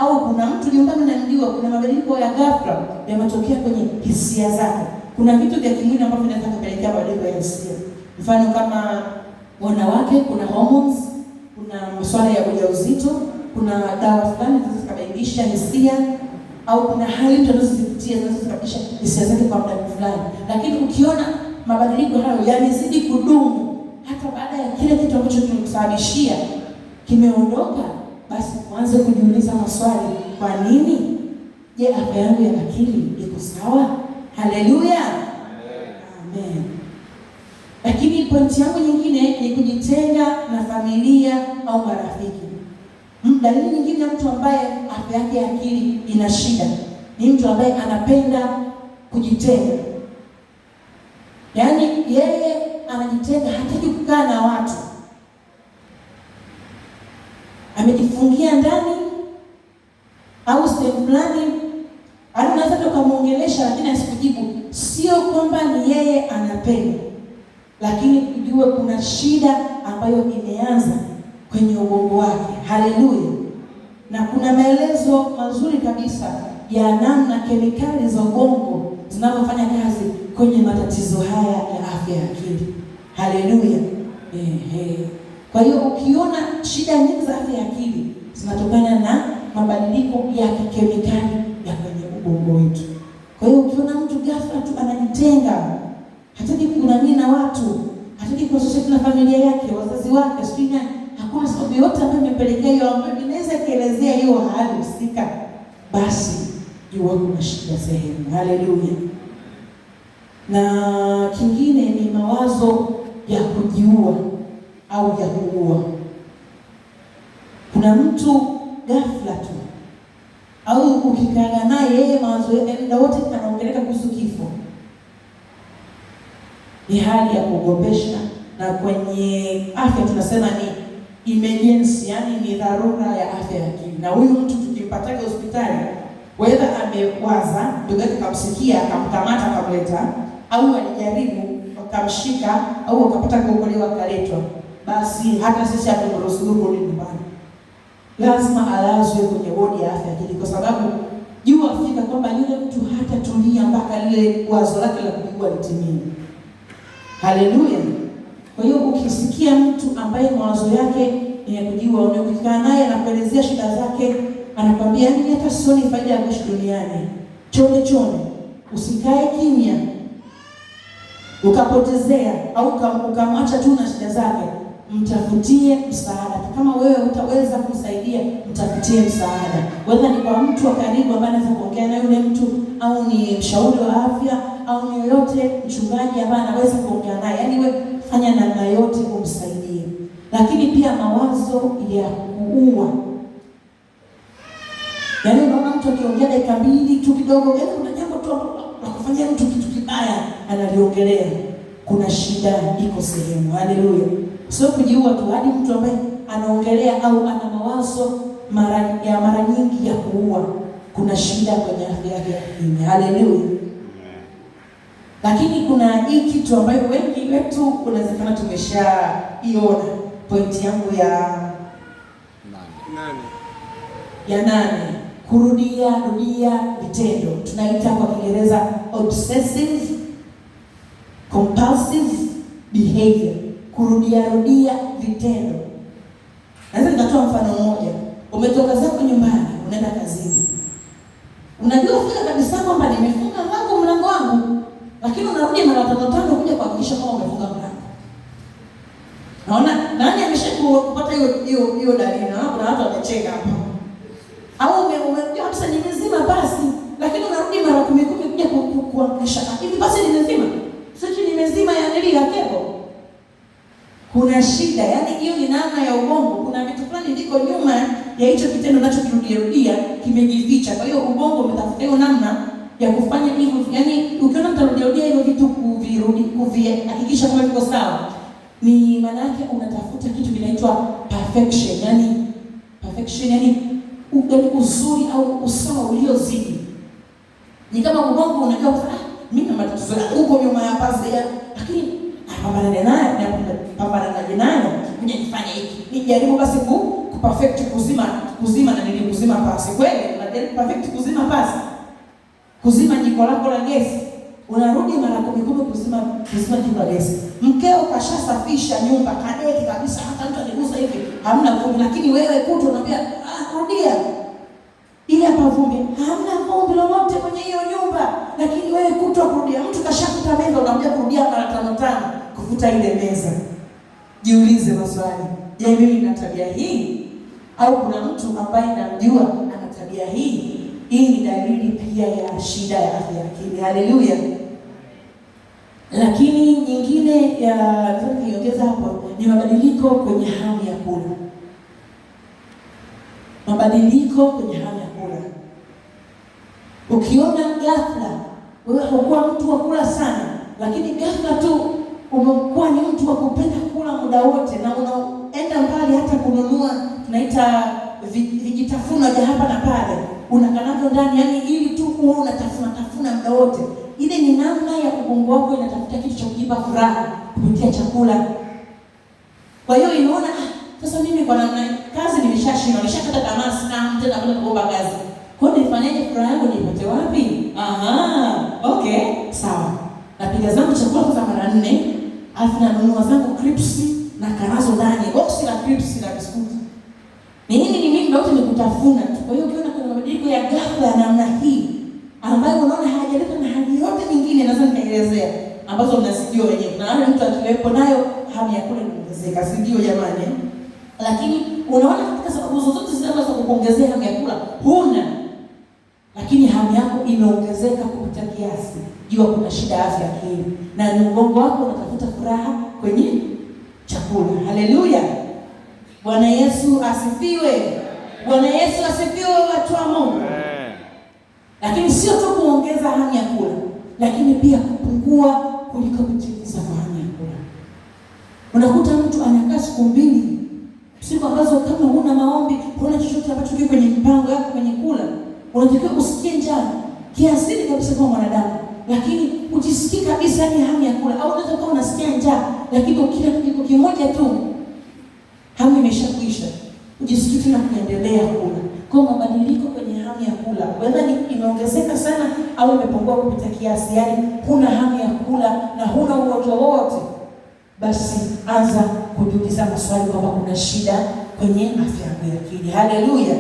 au kuna mtu nyumbani anamjua, kuna mabadiliko ya ghafla yametokea kwenye hisia zake. Kuna vitu vya kimwili ambavyo vinaweza kupelekea mabadiliko ya hisia. Mfano kama wanawake, kuna hormones, kuna masuala ya ujauzito, kuna dawa fulani zinazobadilisha hisia, au kuna hali mtu anazozipitia zinazosababisha hisia zake kwa muda fulani. Lakini ukiona mabadiliko hayo yanazidi kudumu hata baada ya kile kitu ambacho kimekusababishia kimeondoka, basi uanze kujiuliza maswali, kwa nini? Je, afya yangu ya akili iko sawa? Haleluya. Amen. Lakini pointi yangu nyingine ni kujitenga na familia au marafiki. Dalili nyingine ya mtu ambaye afya yake ya akili ina shida ni mtu ambaye anapenda kujitenga. Yaani yeye anajitenga, hataki kukaa na watu. Amejifungia ndani au sehemu fulani, anaweza tukamuongelesha lakini asikujibu. Sio kwamba ni yeye anapenda, lakini kujua kuna shida ambayo imeanza kwenye ubongo wake. Haleluya. Na kuna maelezo mazuri kabisa ya namna kemikali za ubongo zinavyofanya kazi kwenye matatizo haya ya afya ya akili. Haleluya. Kwa hiyo ukiona shida nyingi za afya ya akili zinatokana na mabadiliko ya kikemikali ya kwenye ubongo wetu. Kwa hiyo ukiona mtu ghafla tu anajitenga, hataki kuunani na watu, hataki kushiriki na familia yake, wazazi wake, sijui hakuna sababu yote ambayo imepelekea hiyo, ambayo inaweza kuelezea hiyo hali husika, basi jua kuna shida sehemu. Haleluya. Na kingine ni mawazo ya kujiua au ya kuua. Kuna mtu ghafla tu au ukikaa naye yeye mawazo yake muda wote anaongeleka kuhusu kifo. Ni hali ya kuogopesha, na kwenye afya tunasema ni emergency, yani ni dharura ya afya ya akili. Na huyu mtu tukimpataka hospitali, whether amewaza ndugu yake kamsikia akamkamata akamleta, au alijaribu akamshika, au akapata kuokolewa akaletwa, basi hata sisi haturuhusiwi kurudi nyumbani. Lazima alazwe kwenye wodi ya afya ya akili, kwa sababu jua afika kwamba yule mtu hatatulia mpaka lile wazo lake la kujiua litimie. Haleluya. Kwa hiyo ukisikia mtu ambaye mawazo yake ni ya kujiua, unakukaa naye anakuelezea shida zake, anakwambia mimi hata sioni faida ya kuishi duniani, chone, usikae kimya ukapotezea au ukamwacha tu na shida zake. Mtafutie msaada. Kama wewe utaweza kumsaidia, mtafutie msaada. Whether ni kwa mtu wa karibu ambaye anaweza kuongea na yule mtu, au ni mshauri wa afya, au ni yoyote mchungaji ambaye anaweza kuongea naye. Yaani wewe fanya namna yote kumsaidia. Lakini pia mawazo ya kuua. Yaani unaona mtu akiongea dakika mbili tu kidogo, yaani kuna jambo tu la kufanyia mtu kitu kibaya analiongelea. Kuna shida iko sehemu. Haleluya. Sio kujiua tu, hadi mtu ambaye anaongelea au ana mawazo mara nyingi ya kuua, kuna shida kwenye afya yake ya akili. Haleluya. Lakini kuna hii kitu ambayo wengi wetu unawezekana tumeshaiona. Pointi yangu ya 8. Kurudia vitendo. Tunaita kwa Kiingereza obsessive compulsive behavior. Kurudia vitendo. Naweza nikatoa mfano mmoja. Umetoka zako nyumbani, unaenda kazini. Unajua fika kabisa kwamba nimefunga mlango wangu, lakini unarudi mara 5 kuja kuhakikisha kama umefunga mlango. Naona nani ameshakupata hiyo dalili? Na kuna watu wamecheka hapo. Au umejua hata nimezima basi, lakini unarudi mara 10 kuja kuhakikisha hivi basi nimezima. Sio nimezima ya nili ya kebo. Kuna shida, yani hiyo ni namna ya ubongo. Kuna vitu fulani viko nyuma ya hicho kitendo unachokirudia kimejificha. Kwa hiyo ubongo umetafuta hiyo namna ya kufanya hivyo. Yani ukiona mtarudia hivyo vitu kuvihakikisha kama viko sawa, ni maana yake unatafuta kitu kinaitwa perfection. Yani perfection, yani uzuri au usawa uliozidi. Ni kama ubongo unajua mimi na matatizo huko nyuma ya pazia, lakini pambana naye, kuja nifanye hiki. Nijaribu basi perfect kuzima na kuzima pasi. Kweli unajaribu perfect kuzima pasi, kuzima jiko lako la gesi, unarudi mara 10 kuzima jiko la gesi. Mkeo kashasafisha nyumba, kadeki kabisa, hata mtu akigusa hivi hamna vumbi, lakini wewe kuto unambia rudia. Ile hapa vumbi, hamna vumbi lolote kwenye hiyo nyumba, lakini wewe kuto kurudia. Mtu kashafuta meza, unamwambia kurudia mara 5 kufuta ile meza. Jiulize maswali. Je, mimi nina tabia hii? Au kuna mtu ambaye namjua ana tabia hii? Hii ni dalili pia ya shida ya afya ya akili. Haleluya. Lakini nyingine ya niongeza hapo ni mabadiliko kwenye hamu ya kula. Mabadiliko kwenye hamu ya kula. Ukiona ghafla wewe hukuwa mtu wa kula sana, lakini ghafla tu umekuwa ni mtu wa kupenda kula muda wote, na unaenda mbali hata kununua tunaita vijitafuna vya hapa na pale, unakanavyo ndani, yani ili tu uwe unatafuna muda wote. Ile ni namna ya ubongo wako inatafuta kitu cha kujipa furaha kupitia chakula. Kwa hiyo inaona sasa mimi kwa namna kazi nimeshashinda, nishakata tamaa, sina tena kwenda kuomba kazi. Kwa hiyo nifanyaje furaha yangu nipate wapi? Okay, sawa. Napiga zangu chakula kwa mara 4, alafu nanunua zangu crisps na karazo ndani, box la crisps na biskuti. Ni mimi ndio nikutafuna tu. Kwa hiyo ukiona kuna mabadiliko ya ghafla ya namna hii ambayo unaona hajaleta na hali yote nyingine, naweza nikaelezea ambazo mnasijua wenyewe. Na wale mtu akiwepo nayo hamu ya kula inaongezeka, sijui jamani. Lakini unaona katika sababu zote zinaweza kukuongezea hamu ya kula, huna, lakini hamu yako imeongezeka kupita kiasi, jua kuna shida ya afya akili, na ubongo wako unatafuta furaha kwenye chakula. Haleluya. Bwana Yesu asifiwe. Bwana Yesu asifiwe, watu wa Mungu. Lakini sio tu kuongeza hamu ya kula, lakini pia kupungua kuliko kutimiza hamu ya kula. Unakuta mtu anakaa siku 2, siku ambazo kama huna maombi, huna chochote ambacho kiko kwenye mpango yako kwenye kula, unatakiwa usikie njaa kiasili kabisa kwa mwanadamu, lakini ujisikii kabisa ni hamu ya kula. Au unaweza kuwa unasikia njaa, lakini ukila kijiko kimoja tu hamu imeshakwisha, ujisikii tena kuendelea kula. Kwa mabadiliko kwenye hamu ya kula, whether imeongezeka sana au imepungua kupita kiasi, yani huna hamu ya kula na huna ugonjwa wote, basi anza kujiuliza maswali kwamba kuna shida kwenye afya ya akili. Haleluya.